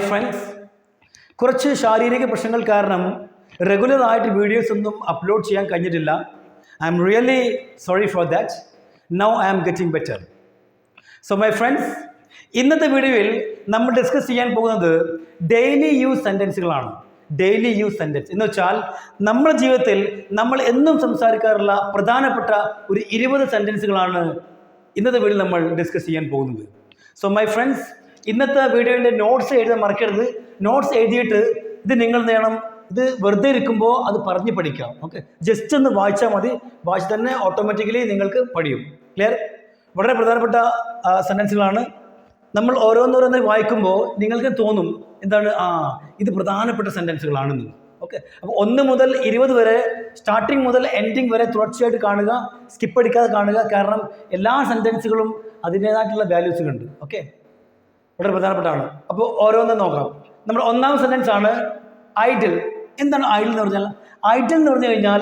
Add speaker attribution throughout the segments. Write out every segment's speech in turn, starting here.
Speaker 1: Friends, കുറച്ച് ശാരീരിക പ്രശ്നങ്ങൾ കാരണം റെഗുലറായിട്ട് വീഡിയോസ് ഒന്നും അപ്ലോഡ് ചെയ്യാൻ കഴിഞ്ഞിട്ടില്ല. I am really sorry for that. Now I am getting better. So my friends, ഇന്നത്തെ വീഡിയോയിൽ നമ്മൾ ഡിസ്കസ് ചെയ്യാൻ പോകുന്നത് ഡെയിലി യൂസ് സെൻറ്റൻസുകളാണ്. ഡെയിലി യൂസ് സെൻറ്റൻസ് എന്ന് വെച്ചാൽ നമ്മുടെ ജീവിതത്തിൽ നമ്മൾ എന്നും സംസാരിക്കാറുള്ള പ്രധാനപ്പെട്ട ഒരു 20 സെൻറ്റൻസുകളാണ് ഇന്നത്തെ വീഡിയോയിൽ നമ്മൾ ഡിസ്കസ് ചെയ്യാൻ പോകുന്നത്. സോ മൈ ഫ്രണ്ട്സ്, ഇന്നത്തെ വീഡിയോയുടെ നോട്ട്സ് എഴുതാൻ മറക്കരുത്. നോട്ട്സ് എഴുതിയിട്ട് ഇത് നിങ്ങൾ നേടണം. ഇത് വെറുതെ ഇരിക്കുമ്പോൾ അത് പറഞ്ഞ് പഠിക്കാം. ഓക്കെ, ജസ്റ്റ് ഒന്ന് വായിച്ചാൽ മതി. വായിച്ച് തന്നെ ഓട്ടോമാറ്റിക്കലി നിങ്ങൾക്ക് പഠിയും. ക്ലിയർ? വളരെ പ്രധാനപ്പെട്ട സെൻറ്റൻസുകളാണ്. നമ്മൾ ഓരോന്നോരോന്ന് വായിക്കുമ്പോൾ നിങ്ങൾക്ക് തോന്നും എന്താണ്, ഇത് പ്രധാനപ്പെട്ട സെൻറ്റൻസുകളാണെന്ന്. ഓക്കെ, അപ്പോൾ 1 മുതൽ 20 വരെ, സ്റ്റാർട്ടിങ് മുതൽ എൻഡിങ് വരെ തുടർച്ചയായിട്ട് കാണുക, സ്കിപ്പ് അടിക്കാതെ കാണുക. കാരണം എല്ലാ സെൻറ്റൻസുകളും അതിൻ്റേതായിട്ടുള്ള വാല്യൂസുകളുണ്ട്. ഓക്കെ, വളരെ പ്രധാനപ്പെട്ടാണ്. അപ്പോൾ ഓരോന്നും നോക്കാം. നമ്മുടെ ഒന്നാം സെൻറ്റൻസ് ആണ് ഐഡിൽ. എന്താണ് ഐഡിൽ എന്ന് പറഞ്ഞാൽ? ഐഡിൽ എന്ന് പറഞ്ഞു കഴിഞ്ഞാൽ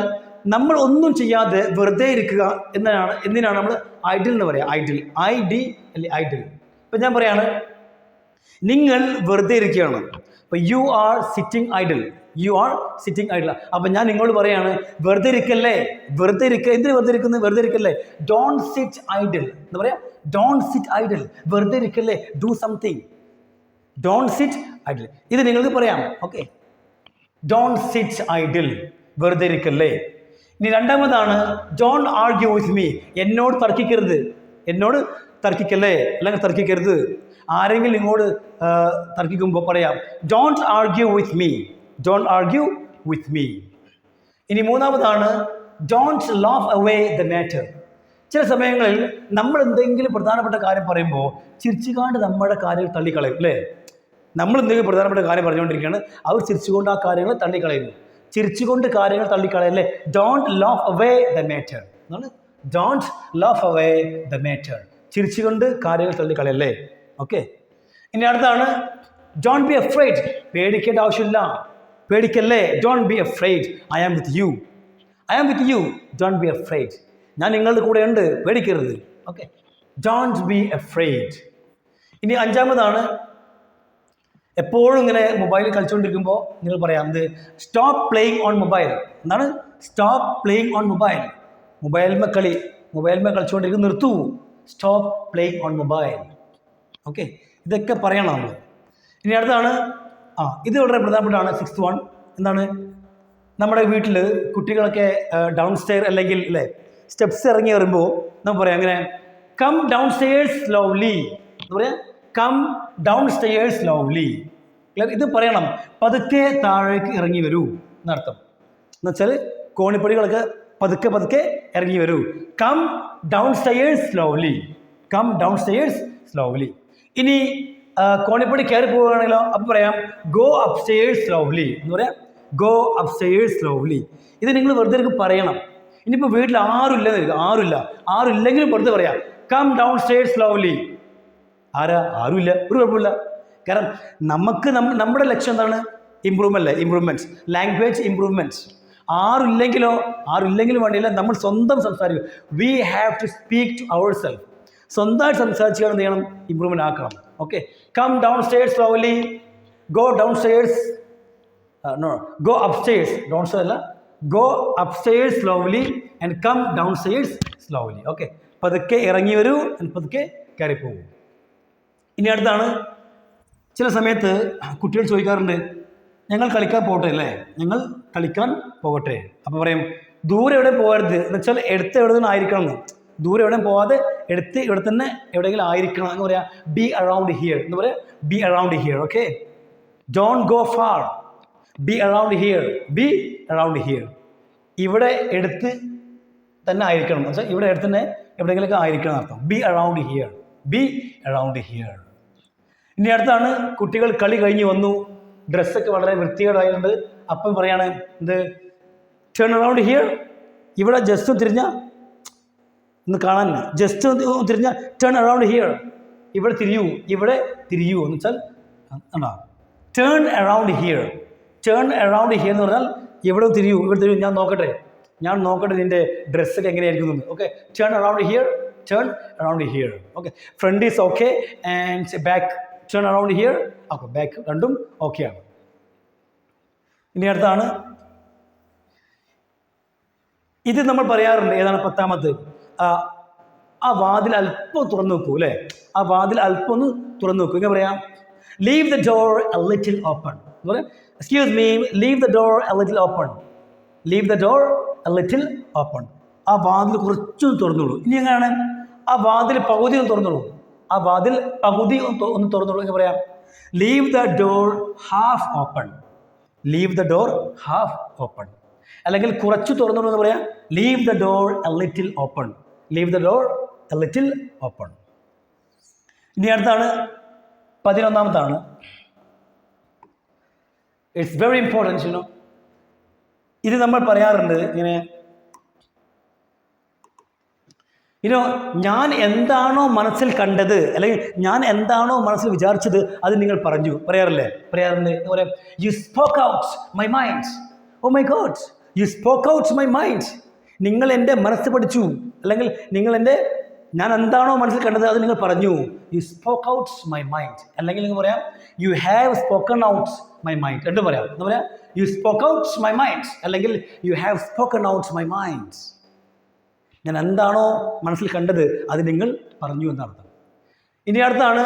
Speaker 1: നമ്മൾ ഒന്നും ചെയ്യാതെ വെറുതെ ഇരിക്കുക എന്തിനാണ് നമ്മൾ ഐഡിൽ എന്ന് പറയുക? ഐഡിൽ, ID അല്ലെ ഐഡിൽ. ഇപ്പം ഞാൻ പറയാണ്, നിങ്ങൾ വെറുതെ ഇരിക്കുകയാണ്. അപ്പം you are sitting idle. You are sitting idle. അപ്പം ഞാൻ നിങ്ങളോട് പറയാണ്, വെറുതെ ഇരിക്കല്ലേ, വെറുതെ ഇരിക്കുക. എന്തിന് വെറുതെ ഇരിക്കുന്നത്? വെറുതെ ഇരിക്കല്ലേ. ഡോണ്ട് സിറ്റ് ഐഡിൽ എന്ന് പറയാം. ഡോണ്ട് സിറ്റ് ഐഡിൽ, വെറുതെ ഇരിക്കല്ലേ, do something. Don't sit idle, ഇത് നിങ്ങൾക്ക് പറയാം. ഓക്കെ, ഡോണ്ട് സിറ്റ് ഐഡിൽ, വെറുതെ ഇരിക്കല്ലേ. ഇനി രണ്ടാമതാണ് ഡോണ്ട് ആർഗ്യൂ വിത്ത് മീ. എന്നോട് തർക്കിക്കരുത്. എന്നോട് തർക്കിക്കല്ലേ, അല്ലെങ്കിൽ തർക്കിക്കരുത്. ആരെങ്കിലും ഇങ്ങോട്ട് തർക്കിക്കുമ്പോൾ പറയാം don't argue with me. Don't argue with me. ഇനി മൂന്നാമതാണ് don't laugh away the matter. ചില സമയങ്ങളിൽ നമ്മൾ എന്തെങ്കിലും പ്രധാനപ്പെട്ട കാര്യം പറയുമ്പോൾ ചിരിച്ചുകൊണ്ട് നമ്മുടെ കാര്യങ്ങൾ തള്ളിക്കളയും അല്ലേ? നമ്മൾ എന്തെങ്കിലും പ്രധാനപ്പെട്ട കാര്യം പറഞ്ഞുകൊണ്ടിരിക്കുകയാണ്, അവർ ചിരിച്ചുകൊണ്ട് ആ കാര്യങ്ങൾ തള്ളിക്കളയുന്നു. ചിരിച്ചുകൊണ്ട് കാര്യങ്ങൾ തള്ളിക്കളയല്ലേ. Don't laugh away the matter എന്നാണ്. Don't laugh away the matter, ചിരിച്ചുകൊണ്ട് കാര്യങ്ങൾ തള്ളിക്കളയല്ലേ. ഓക്കെ, ഇനി അടുത്താണ് ഡോണ്ട് ബി അഫ്രൈഡ്. പേടിക്കേണ്ട ആവശ്യമില്ല, പേടിക്കല്ലേ. Don't be afraid, I am with you. I am with you, don't be afraid. ഞാൻ നിങ്ങളുടെ കൂടെ ഉണ്ട്, പേടിക്കരുത്. Okay, don't be afraid. ഇനി അഞ്ചാമതാണ്, എപ്പോഴും ഇങ്ങനെ മൊബൈലിൽ കളിച്ചുകൊണ്ടിരിക്കുമ്പോൾ നിങ്ങൾ പറയാം എന്ത്? Stop playing on mobile. എന്താണ്? Stop playing on mobile. മൊബൈലിന്മേൽ കളിച്ചുകൊണ്ടിരിക്കും, നിർത്തൂ. Stop playing on mobile. Okay, ഇതൊക്കെ പറയണം നമ്മൾ. ഇനി അടുത്താണ്, ഇത് വളരെ പ്രധാനപ്പെട്ടാണ്. 6th one എന്താണ്? നമ്മുടെ വീട്ടിൽ കുട്ടികളൊക്കെ ഡൗൺ സ്റ്റെയർ അല്ലെങ്കിൽ അല്ലേ സ്റ്റെപ്സ് ഇറങ്ങി വരുമ്പോൾ നമ്മൾ പറയാം അങ്ങനെ, കം ഡൗൺ സ്റ്റെയേഴ്സ് സ്ലോലി എന്ന് പറയാം. Come down stairs slowly. ഇത് പറയണം, പതുക്കെ താഴേക്ക് ഇറങ്ങി വരൂ എന്നർത്ഥം. എന്ന് വെച്ചാൽ കോണിപ്പടികളൊക്കെ പതുക്കെ പതുക്കെ ഇറങ്ങി വരൂ. Come down stairs slowly. Come down stairs slowly. ഇനി കോണിപ്പടി കയറി പോവുകയാണെങ്കിലോ അപ്പം പറയാം ഗോ അപ് സ്റ്റെയേഴ്സ് സ്ലോലി എന്ന് പറയാം. Go upstairs slowly. ഇത് നിങ്ങൾ വെറുതെ പറയണം. ഇനിയിപ്പോൾ വീട്ടിൽ ആരുമില്ലെങ്കിലും വെറുതെ പറയാം കം ഡൗൺ സ്റ്റെയേഴ്സ് സ്ലോലി. ആരുമില്ല, ഒരു കുഴപ്പമില്ല. കാരണം നമുക്ക് നമ്മുടെ ലക്ഷ്യം എന്താണ്? Improvements, language improvements. ആരുമില്ലെങ്കിലും വേണ്ടിയില്ല, നമ്മൾ സ്വന്തം സംസാരിക്കും. We have to speak to our self. സ്വന്തമായിട്ട് സംസാരിച്ചാൽ എന്ത് ചെയ്യണം? ഇമ്പ്രൂവ്മെൻറ്റ് ആക്കണം. Okay, come down stairs slowly. Go downstairs, go upstairs. Downstair അല്ല, go upstairs slowly and come down stairs slowly. Okay, പതുക്കെ ഇറങ്ങി വരൂ, പതുക്കെ കയറി പോകും. ഇനി അടുത്താണ്, ചില സമയത്ത് കുട്ടികൾ ചോദിക്കാറുണ്ട്, ഞങ്ങൾ കളിക്കാൻ പോകട്ടെ അല്ലേ, ഞങ്ങൾ കളിക്കാൻ പോകട്ടെ. അപ്പോൾ പറയും ദൂരെ എവിടെ പോകരുത് എന്ന് വെച്ചാൽ എടുത്ത് എവിടെ തന്നെ ആയിരിക്കണം എന്ന്. ദൂരെ എവിടെയും പോകാതെ എടുത്ത് ഇവിടെ തന്നെ എവിടെയെങ്കിലും ആയിരിക്കണം എന്ന് പറയാം. ബി അറൗണ്ട് ഹിയർ എന്ന് പറയാം. B around here. Okay, don't go far. B around here. B around here. ഇവിടെ എടുത്ത് തന്നെ ആയിരിക്കണം എന്ന് വെച്ചാൽ ഇവിടെ എടുത്ത് തന്നെ എവിടെയെങ്കിലൊക്കെ ആയിരിക്കണം അർത്ഥം. B around here. B around here. ഇനി അടുത്താണ്, കുട്ടികൾ കളി കഴിഞ്ഞ് വന്നു, ഡ്രസ്സൊക്കെ വളരെ വൃത്തികേടായിട്ടുണ്ട്. അപ്പം പറയാണ് എന്ത്? Turn around here. ഇവിടെ ജസ്റ്റ് തിരിഞ്ഞ ഒന്ന് കാണാൻ, ജസ്റ്റ് തിരിഞ്ഞ ടേൺ അറൗണ്ട് ഹിയർ. ഇവിടെ തിരിയൂ എന്ന് വെച്ചാൽ turn around here. Turn around here എന്ന് പറഞ്ഞാൽ ഇവിടെ തിരിയൂ, ഞാൻ നോക്കട്ടെ നിൻ്റെ ഡ്രസ്സൊക്കെ എങ്ങനെയായിരിക്കും. Okay, turn around here. Turn around here. Okay, front is okay and back turn around here. Okay, back രണ്ടും ഓക്കെയാണ്. ഇനി അടുത്താണ് ഇത് നമ്മൾ പറയാറുണ്ട്. ഏതാണ് 10ാമത്? ആ വാതിൽ അല്പം തുറന്നു വെക്കൂ അല്ലേ? ആ വാതിൽ അല്പം ഒന്ന് തുറന്നു വെക്കൂ. ഇങ്ങനെ പറയാം, leave the door a little open. Excuse me, leave the door a little open. Leave the door a little open. ആ വാതിൽ കുറച്ചൊന്ന് തുറന്നോളൂ. ഇനി എങ്ങനെയാണ്? ആ വാതിൽ പകുതി ഒന്ന് തുറന്നോളൂ. ആ വാതിൽ പകുതി ഒന്ന് തുറന്നോളൂ. എന്ന് പറയാം, leave the door half open. Leave the door half open. അല്ലെങ്കിൽ കുറച്ച് തുറന്നോളൂ എന്ന് പറയാം, leave the door a little open. Leave the door a little open. ഇനി അടുത്താണ് 11ാമത്താണ്. It's very important, you know. ഇത് നമ്മൾ പറയാറുണ്ട് ഇങ്ങനെ, ഞാൻ എന്താണോ മനസ്സിൽ കണ്ടത് അല്ലെങ്കിൽ ഞാൻ എന്താണോ മനസ്സിൽ വിചാരിച്ചത് അത് നിങ്ങൾ പറഞ്ഞു. പറയാറുണ്ട്. പറയാം, you spoke out my mind. Oh my God, you spoke out my mind. നിങ്ങൾ എൻ്റെ മനസ്സ് പഠിച്ചു, അല്ലെങ്കിൽ ഞാൻ എന്താണോ മനസ്സിൽ കണ്ടത് അത് നിങ്ങൾ പറഞ്ഞു. You spoke out my mind. അല്ലെങ്കിൽ നിങ്ങൾ പറയാം, you have spoken out my mind. രണ്ടും പറയാം. എന്താ പറയാം? You spoke out my mind അല്ലെങ്കിൽ you have spoken out my mind. ഞാൻ എന്താണോ മനസ്സിൽ കണ്ടത് അത് നിങ്ങൾ പറഞ്ഞു എന്നർത്ഥം. ഇനി അടുത്താണ്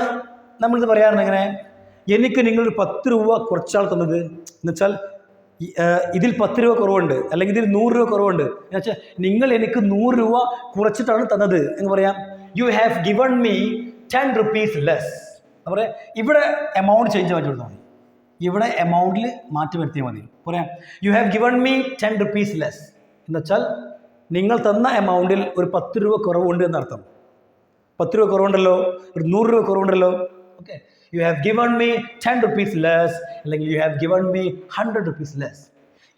Speaker 1: നമ്മളിത് പറയാറുണ്ട് ഇങ്ങനെ, എനിക്ക് നിങ്ങളൊരു 10 രൂപ കുറച്ചാൾ തന്നത്. എന്നുവെച്ചാൽ ഇതിൽ 10 രൂപ കുറവുണ്ട്, അല്ലെങ്കിൽ ഇതിൽ 100 രൂപ കുറവുണ്ട്. എന്നുവെച്ചാൽ നിങ്ങൾ എനിക്ക് 100 രൂപ കുറച്ചിട്ടാണ് തന്നത് എന്ന് പറയാം. You have given me 10 rupees less. എന്താ പറയുക? ഇവിടെ എമൗണ്ട് ചേഞ്ച് മാറ്റി കൊടുത്താൽ മതി. ഇവിടെ എമൗണ്ടിൽ മാറ്റി വരുത്തിയാൽ മതി. പറയാം, you have given me 10 rupees less. എന്നുവെച്ചാൽ നിങ്ങൾ തന്ന എമൗണ്ടിൽ ഒരു 10 രൂപ കുറവുണ്ട് എന്നർത്ഥം. 10 രൂപ കുറവുണ്ടല്ലോ, ഒരു 100 രൂപ കുറവുണ്ടല്ലോ. Okay, you have given me 10 rupees less, അല്ലെങ്കിൽ you have given me 100 rupees less.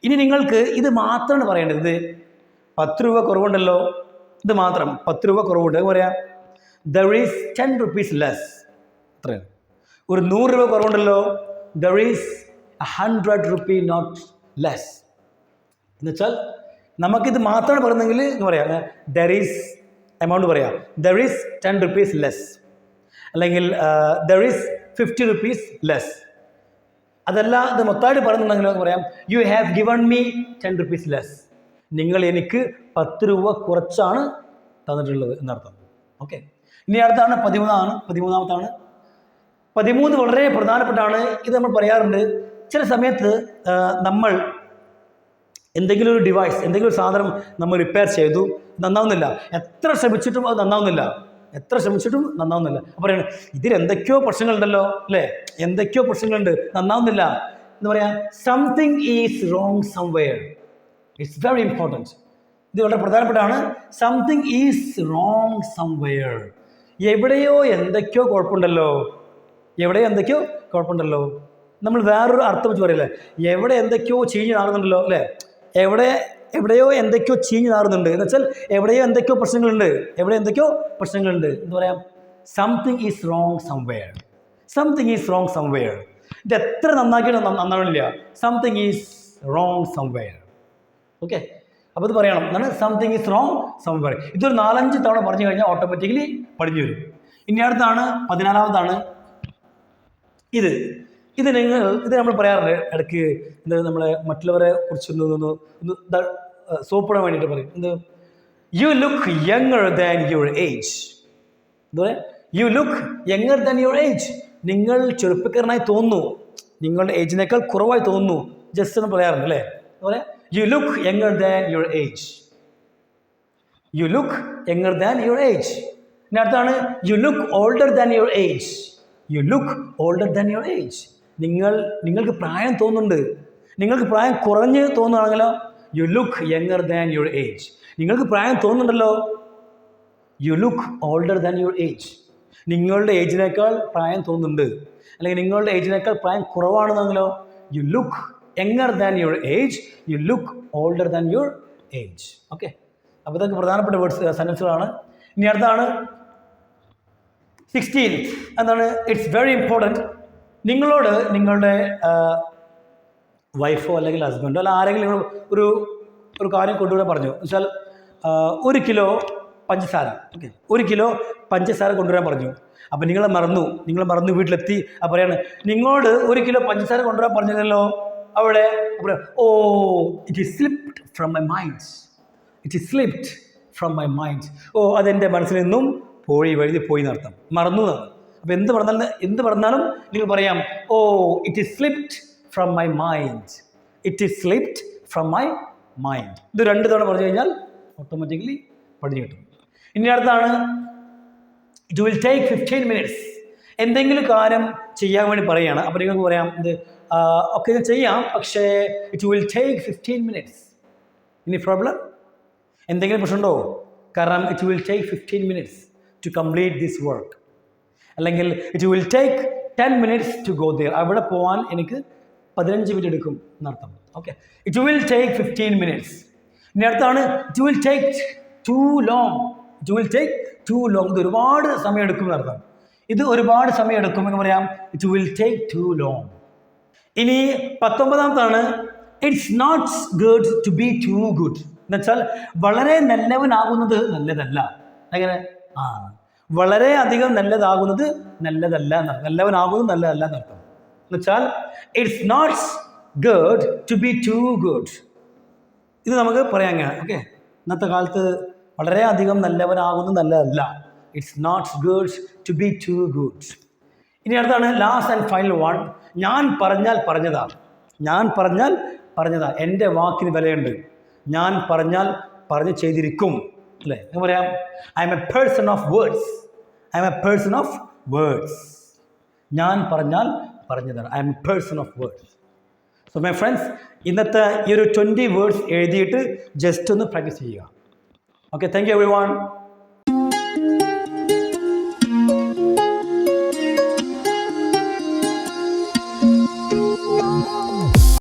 Speaker 1: ഇനി നിങ്ങൾക്ക് ഇത് മാത്രമാണ് പറയേണ്ടത്. ഇത് 10 രൂപ കുറവുണ്ടല്ലോ, ഇത് മാത്രം 10 രൂപ കുറവുണ്ട് പറയാം, ദർ ഈസ് 10 rupees ലെസ്. അത്രയാണ്. ഒരു 100 രൂപ കുറവുണ്ടല്ലോ, there is 100 rupee note less. എന്നുവെച്ചാൽ നമുക്കിത് മാത്രമാണ് പറയുന്നതെങ്കിൽ എന്ന് പറയാം, ദർ ഈസ് എമൗണ്ട് പറയാം, ദർ ഈസ് 10 rupees ലെസ്, അല്ലെങ്കിൽ ദർ ഈസ് 50 rupees ലെസ്. അതല്ല ഇത് മൊത്തമായിട്ട് പറയുന്നുണ്ടെങ്കിൽ പറയാം, you have given me 10 rupees less. നിങ്ങൾ എനിക്ക് 10 രൂപ കുറച്ചാണ് തന്നിട്ടുള്ളത് എന്നർത്ഥം. ഓക്കെ, ഇനി അടുത്താണ് 13ാമത്താണ്. 13 വളരെ പ്രധാനപ്പെട്ടാണ്. ഇത് നമ്മൾ പറയാറുണ്ട്. ചില സമയത്ത് നമ്മൾ എന്തെങ്കിലും ഒരു ഡിവൈസ്, എന്തെങ്കിലും ഒരു സാധനം നമ്മൾ റിപ്പയർ ചെയ്തു, നന്നാവുന്നില്ല. എത്ര ശ്രമിച്ചിട്ടും അത് നന്നാവുന്നില്ല. അപ്പോൾ പറയണം, ഇതിൽ എന്തൊക്കെയോ പ്രശ്നങ്ങളുണ്ടല്ലോ അല്ലേ, എന്തൊക്കെയോ പ്രശ്നങ്ങളുണ്ട്, നന്നാവുന്നില്ല എന്ന് പറയാം. Something is wrong somewhere. It's very important. ഇത് വളരെ പ്രധാനപ്പെട്ടാണ്. Something is wrong somewhere. എവിടെയോ എന്തൊക്കെയോ കുഴപ്പമുണ്ടല്ലോ. നമ്മൾ വേറൊരു അർത്ഥം വെച്ച് പറയില്ലേ, എവിടെ എന്തൊക്കെയോ ചീഞ്ഞ് നാറുന്നുണ്ടല്ലോ അല്ലേ, എവിടെയോ എന്തൊക്കെയോ ചീഞ്ഞ് നാറുന്നുണ്ട് എന്ന് വെച്ചാൽ എവിടെയോ എന്തൊക്കെയോ പ്രശ്നങ്ങളുണ്ട് എന്ന് പറയാം. Something is wrong somewhere. ഇത് എത്ര നന്നാക്കിയിട്ട് നന്നാവില്ല. Something is wrong somewhere. Okay, അപ്പോൾ ഇത് പറയണം എന്നാണ്, സംതിങ് ഈസ് റോങ് സംവെയർ. ഇതൊരു 4-5 തവണ പറഞ്ഞു കഴിഞ്ഞാൽ ഓട്ടോമാറ്റിക്കലി പഠിഞ്ഞു വരും. ഇനി അടുത്താണ് 14ാമതാണ്. ഇത് നമ്മൾ പറയാറുണ്ട് ഇടയ്ക്ക്. നമ്മളെ മറ്റുള്ളവരെ കുറിച്ച് ഒന്ന് സോപ്പിടാൻ വേണ്ടിയിട്ട് പറയും. U look younger than your age. എന്താ പറയുക? You look younger than your age. നിങ്ങൾ ചെറുപ്പക്കാരനായി തോന്നുന്നു, നിങ്ങളുടെ ഏജിനേക്കാൾ കുറവായി തോന്നുന്നു. ജസ്റ്റ് എന്ന് പറയാറുണ്ട് അല്ലേ. എന്താ പറയുക? You look younger than your age. ഇനി അടുത്താണ് you look older than your age. നിങ്ങൾക്ക് പ്രായം തോന്നുന്നുണ്ട്. നിങ്ങൾക്ക് പ്രായം കുറഞ്ഞ് തോന്നുകയാണെങ്കിലോ, you look younger than your age. നിങ്ങൾക്ക് പ്രായം തോന്നുന്നുണ്ടല്ലോ, you look older than your age. നിങ്ങളുടെ ഏജിനേക്കാൾ പ്രായം തോന്നുന്നുണ്ട്, അല്ലെങ്കിൽ നിങ്ങളുടെ ഏജിനേക്കാൾ പ്രായം കുറവാണെന്നെങ്കിലോ, you look younger than your age, you look older than your age. Okay, അപ്പോൾ ഇതൊക്കെ പ്രധാനപ്പെട്ട സെൻറ്റൻസുകളാണ്. ഇനി അടുത്താണ് 16. എന്താണ്? It's very important. നിങ്ങളോട് നിങ്ങളുടെ വൈഫോ അല്ലെങ്കിൽ ഹസ്ബൻഡോ അല്ല ആരെങ്കിലും നിങ്ങൾ ഒരു കാര്യം കൊണ്ടുവരാൻ പറഞ്ഞു. എന്ന് വെച്ചാൽ 1 കിലോ പഞ്ചസാര. ഓക്കെ, 1 കിലോ പഞ്ചസാര കൊണ്ടുവരാൻ പറഞ്ഞു. അപ്പം നിങ്ങൾ മറന്നു വീട്ടിലെത്തി. അപ്പം പറയാണ്, നിങ്ങളോട് 1 കിലോ പഞ്ചസാര കൊണ്ടുവരാൻ പറഞ്ഞില്ലല്ലോ. അവിടെ oh it is slipped from my mind. It is slipped from my mind. ഓ അതെൻ്റെ മനസ്സിൽ നിന്നും വഴുതി പോയി എന്നർത്ഥം. മറന്നു എന്നാണ്. അപ്പോൾ എന്ത് പറഞ്ഞാലും നിങ്ങൾ പറയാം, oh it is slipped from my mind. It is slipped from my mind. ഇത് 2 തവണ പറഞ്ഞു കഴിഞ്ഞാൽ ഓട്ടോമാറ്റിക്കലി പഠിഞ്ഞു കിട്ടും. ഇനി അടുത്താണ്, ഇറ്റ് വിൽ ടേക്ക് 15 മിനിറ്റ്സ്. എന്തെങ്കിലും കാര്യം ചെയ്യാൻ വേണ്ടി പറയുകയാണ്. അപ്പോൾ നിങ്ങൾക്ക് പറയാം, ഒക്കെ ഞാൻ ചെയ്യാം, പക്ഷേ ഇറ്റ് വിൽ ടേക്ക് 15 മിനിറ്റ്സ്. ഇനി പ്രോബ്ലം എന്തെങ്കിലും പ്രശ്നമുണ്ടോ? കാരണം it will take 15 minutes to complete this work. അല്ലെങ്കിൽ it will take 10 minutes to go there. അവിടെ പോകാൻ എനിക്ക് 15 മിനിറ്റ് എടുക്കും എന്നർത്ഥം. Okay, it will take 15 minutes. ഇനി അടുത്താണ്, it will take too long. It will take too long. ഇത് ഒരുപാട് സമയം എടുക്കും എന്നർത്ഥം. ഇത് ഒരുപാട് സമയം എടുക്കും എന്ന് പറയാം, it will take too long. ഇനി 19ാമത്താണ്, it's not good to be too good. എന്നുവെച്ചാൽ വളരെ നല്ലവനാകുന്നത് നല്ലതല്ല. അങ്ങനെ വളരെ അധികം നല്ലതാകുന്നത് നല്ലതല്ല എന്നർത്ഥം. നല്ലവനാകുന്നത് നല്ലതല്ല എന്നർത്ഥം. എന്നുവെച്ചാൽ it's not good to be too good. ഇത് നമുക്ക് പറയാൻ കഴിയും. ഓക്കെ, ഇന്നത്തെ കാലത്ത് വളരെയധികം നല്ലവനാകുന്നത് നല്ലതല്ല. It's not good to be too good. ഇനി അടുത്താണ് ലാസ്റ്റ് ആൻഡ് ഫൈനൽ വൺ, ഞാൻ പറഞ്ഞാൽ പറഞ്ഞതാണ്. ഞാൻ പറഞ്ഞാൽ പറഞ്ഞതാണ്. എൻ്റെ വാക്കിന് വിലയുണ്ട്. ഞാൻ പറഞ്ഞാൽ പറഞ്ഞ് ചെയ്തിരിക്കും, അല്ലേ? എന്ന് പറയാം, I M A person of words. I M A person of words. ഞാൻ പറഞ്ഞാൽ പറഞ്ഞതാണ്. I M A person of words. So my friends, ഇന്നത്തെ ഈ ഒരു 20 വേർഡ്സ് എഴുതിയിട്ട് ജസ്റ്റ് ഒന്ന് പ്രാക്ടീസ് ചെയ്യുക. Okay, thank you every one.